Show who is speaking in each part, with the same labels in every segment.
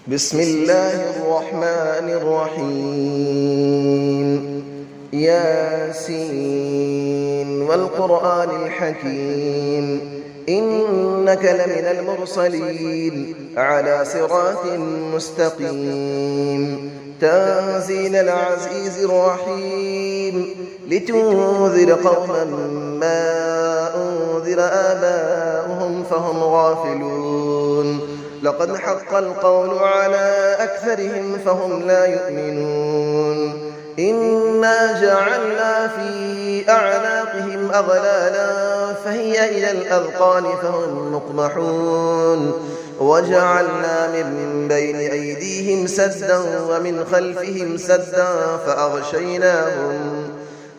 Speaker 1: بسم الله الرحمن الرحيم ياسين والقرآن الحكيم إنك لمن المرسلين على صراط مستقيم تنزيل العزيز الرحيم لتنذر قوما ما أنذر آباؤهم فهم غافلون لقد حق القول على أكثرهم فهم لا يؤمنون إنا جعلنا في أعناقهم أغلالا فهي إلى الأذقان فهم مقمحون وجعلنا من بين أيديهم سدا ومن خلفهم سدا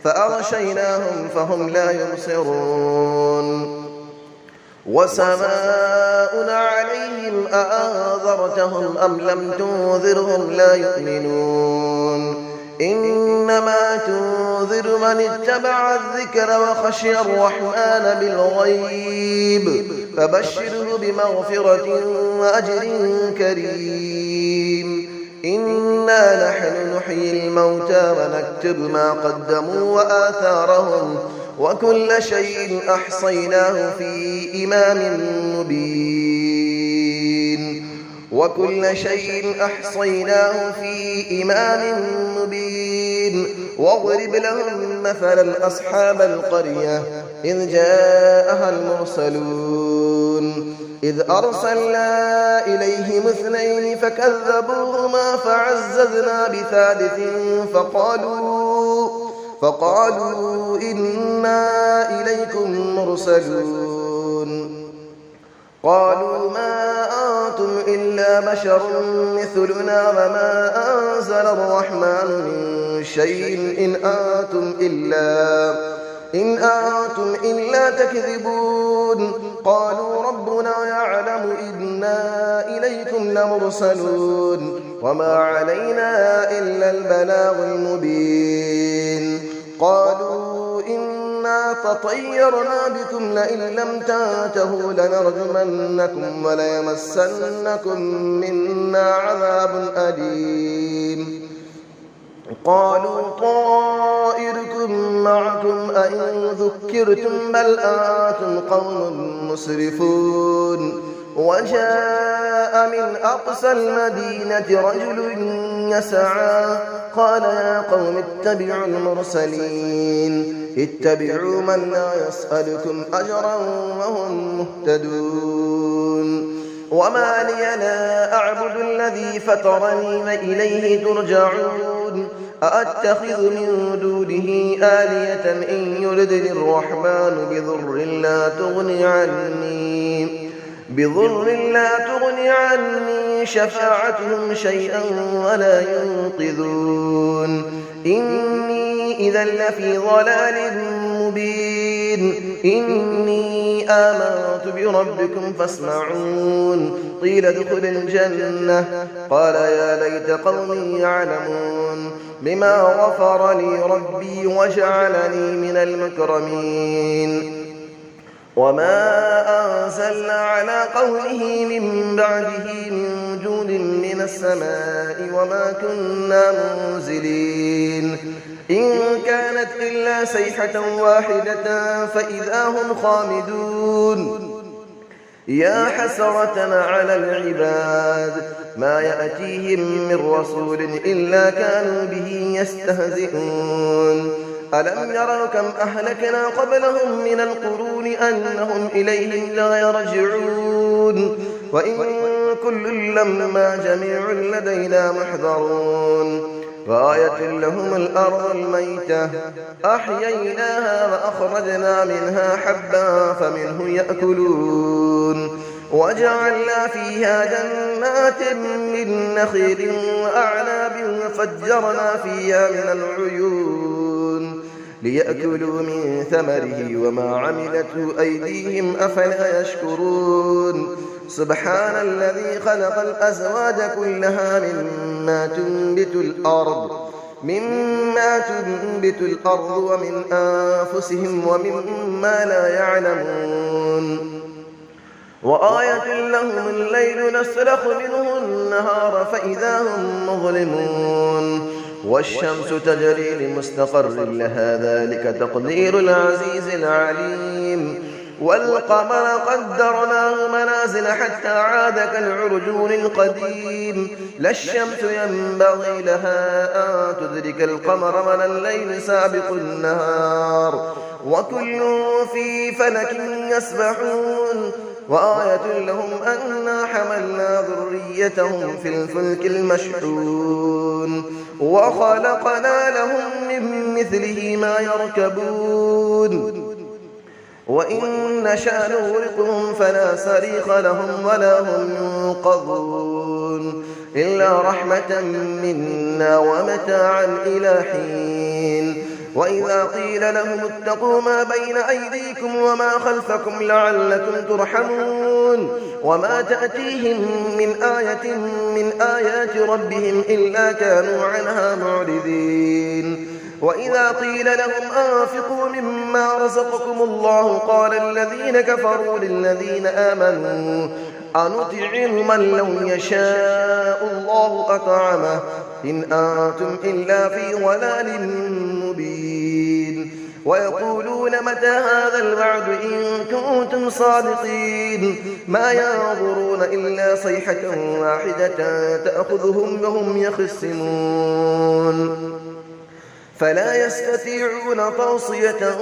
Speaker 1: فأغشيناهم فهم لا يبصرون وسماء عليهم أأنذرتهم أم لم تنذرهم لا يؤمنون إنما تنذر من اتبع الذكر وخشي الرحمن بالغيب فبشره بمغفرة وأجر كريم إنا نحن نحيي الموتى ونكتب ما قدموا وآثارهم وكل شيء أحصيناه في إمام مبين واضرب لهم مثلا أصحاب القرية إذ جاءها المرسلون إذ أرسلنا إليهم 2 فكذبوهما فعززنا بثالث فقالوا إنا إليكم مرسلون قالوا ما أنتم إلا بشر مثلنا وما أنزل الرحمن من شيء إن أنتم إلا تكذبون قالوا ربنا يعلم إنا إليكم لمرسلون وما علينا إلا البلاغ المبين قالوا إنا تطيرنا بكم لئن لم تنتهوا لنرجمنكم وليمسنكم منا عذاب أليم قالوا طائركم معكم أئن ذكرتم بل أنتم قوم مسرفون وجاء من أقصى المدينة رجل يسعى قال يا قوم اتبعوا المرسلين اتبعوا من لا يسألكم أجرا وهم مهتدون وما لي لا أعبد الذي فطرني وإليه ترجعون أأتخذ من دونه آلية إن يردني الرحمن بضر لا تغني عني شفاعتهم شيئا ولا ينقذون إني إذا لفي ضلال مبين إني آمنت بربكم فاسمعون قيل ادخل الجنة قال يا ليت قومي يعلمون بما غفر لي ربي وجعلني من المكرمين وما أنزلنا على قوله من بعده من جود من السماء وما كنا منزلين إن كانت إلا صيحة واحدة فإذا هم خامدون يا حسرة على العباد ما يأتيهم من رسول إلا كانوا به يستهزئون ألم يروا كم أهلكنا قبلهم من القرون أنهم إليهم لا يرجعون وإن كل لما جميع لدينا محضرون وآية لهم الأرض الميتة أحييناها وأخرجنا منها حبا فمنه يأكلون وجعلنا فيها جنات من نخيل وأعناب وفجرنا فيها من العيون ليأكلوا من ثمره وما عملته أيديهم أفلا يشكرون سبحان الذي خلق الأزواج كلها مما تنبت الأرض ومن أنفسهم ومما لا يعلمون وآية لهم الليل نسلخ منه النهار فإذا هم مظلمون والشمس تجري لمستقر لها ذلك تقدير العزيز العليم والقمر قدرناه منازل حتى عاد كالعرجون القديم لا الشمس ينبغي لها أن تدرك القمر ولا الليل سابق النهار وكل في فلك يسبحون وآية لهم أنا حملنا ذريتهم في الفلك المشحون وخلقنا لهم من مثله ما يركبون وإن نشأ نغرقهم فلا صريخ لهم ولا هم ينقذون إلا رحمة منا ومتاعا إلى حين وإذا قيل لهم اتقوا ما بين أيديكم وما خلفكم لعلكم ترحمون وما تأتيهم من آية من آيات ربهم إلا كانوا عنها معرضين وإذا قيل لهم أنفقوا مما رزقكم الله قال الذين كفروا للذين آمنوا أنطعم من لو يشاء الله أطعمه إن أنتم إلا في ضلال مبين ويقولون متى هذا الوعد إن كنتم صادقين ما ينظرون إلا صيحة واحدة تأخذهم وهم يخصمون فلا يستطيعون توصية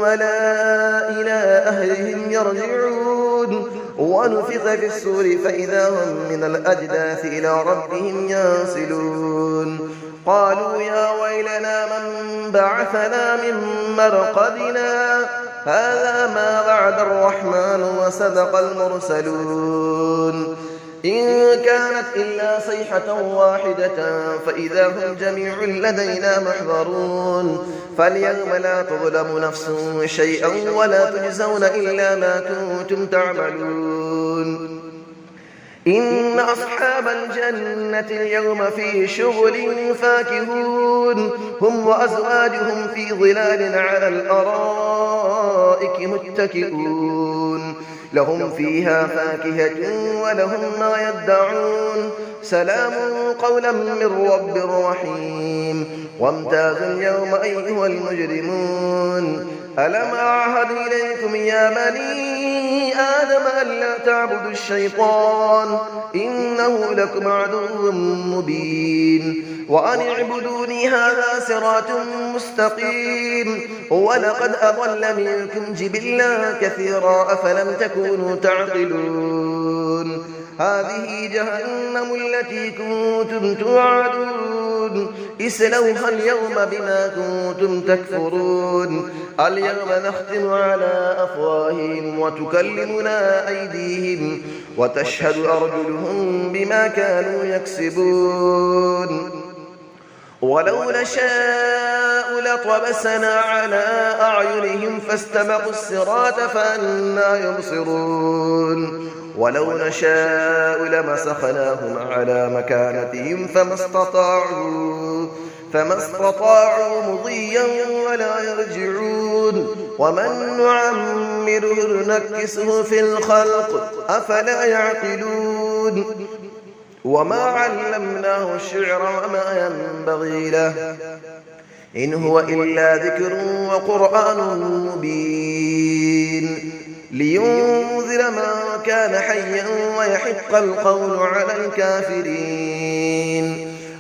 Speaker 1: ولا إلى أهلهم يرجعون ونفخ في السور فإذا هم من الأجداث إلى ربهم ينسلون قالوا يا ويلنا من بعثنا من مرقدنا هذا ما وعد الرحمن وصدق المرسلون إن كانت إلا صيحة واحدة فإذا هم جميع لدينا محضرون فاليوم لا تظلم نفس شيئا ولا تجزون إلا ما كنتم تعملون إن أصحاب الجنة اليوم في شغل فاكهون هم وأزواجهم في ظلال على الأرائك متكئون لهم فيها فاكهة ولهم ما يدعون سلام قولا من رب رحيم وامتازوا اليوم أيها المجرمون ألم أعهد إليكم يا بني آدم ألا تعبدوا الشيطان إنه لكم عدو مبين وأن اعبدوني هذا صراط مستقيم ولقد أضل منكم جبلا كثيرا أفلم تكونوا تعقلون هذه جهنم التي كنتم توعدون اسلوها اليوم بما كنتم تكفرون اليوم نختم على أفواههم وتكلمنا أيديهم وتشهد أرجلهم بما كانوا يكسبون ولو نشاء لطمسنا على أعينهم فاستبقوا الصراط فأنى يبصرون ولو نشاء لمسخناهم على مكانتهم فما استطاعوا مضيا ولا يرجعون ومن نعمره نكسه في الخلق أفلا يعقلون وما علمناه الشعر وما ينبغي له إن هو إلا ذكر وقرآن مبين لينذر من كان حيا ويحق القول على الكافرين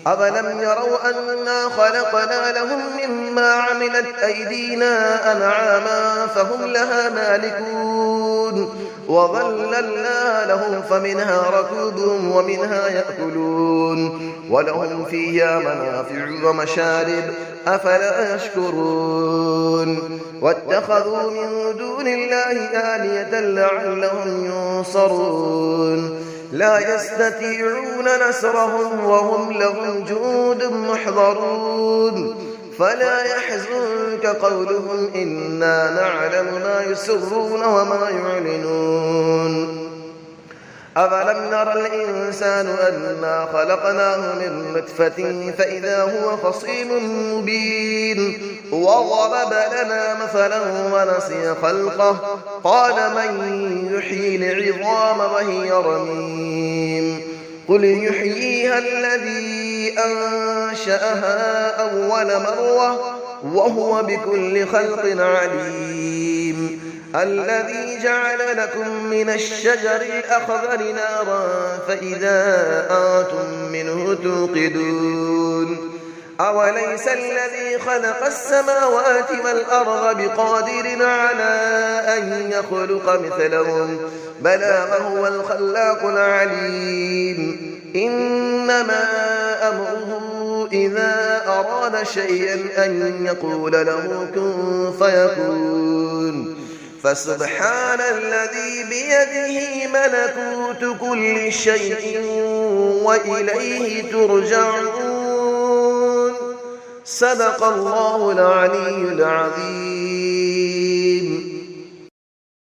Speaker 1: أفلم يروا أنا خلقنا لهم مما عملت أيدينا أنعاما فهم لها مالكون وظللنا لهم فمنها ركوبهم ومنها يأكلون ولهم فيها منافع ومشارب أفلا يشكرون واتخذوا من دون الله آلية لعلهم ينصرون لا يستطيعون نصرهم وهم لهم جند محضرون فلا يحزنك قولهم إنا نعلم ما يسرون وما يعلنون أفلم نرى الإنسان أنا خلقناه من نطفة فإذا هو خصيم مبين وضرب لنا مثلا ونسي خلقه قال من يحيي العظام وهي رميم قل يحييها الذي أنشأها أول مرة وهو بكل خلق عليم الذي جعل لكم من الشجر الأخضر نارا فإذا أنتم منه توقدون أوليس الذي خلق السماوات والأرض بقادر على أن يخلق مثلهم بلى وهو الخلاق العليم إنما أمره إذا أراد شيئا أن يقول له كن فيكون فسبحان الذي بيده ملكوت كل شيء وإليه ترجعون صدق الله العلي العظيم.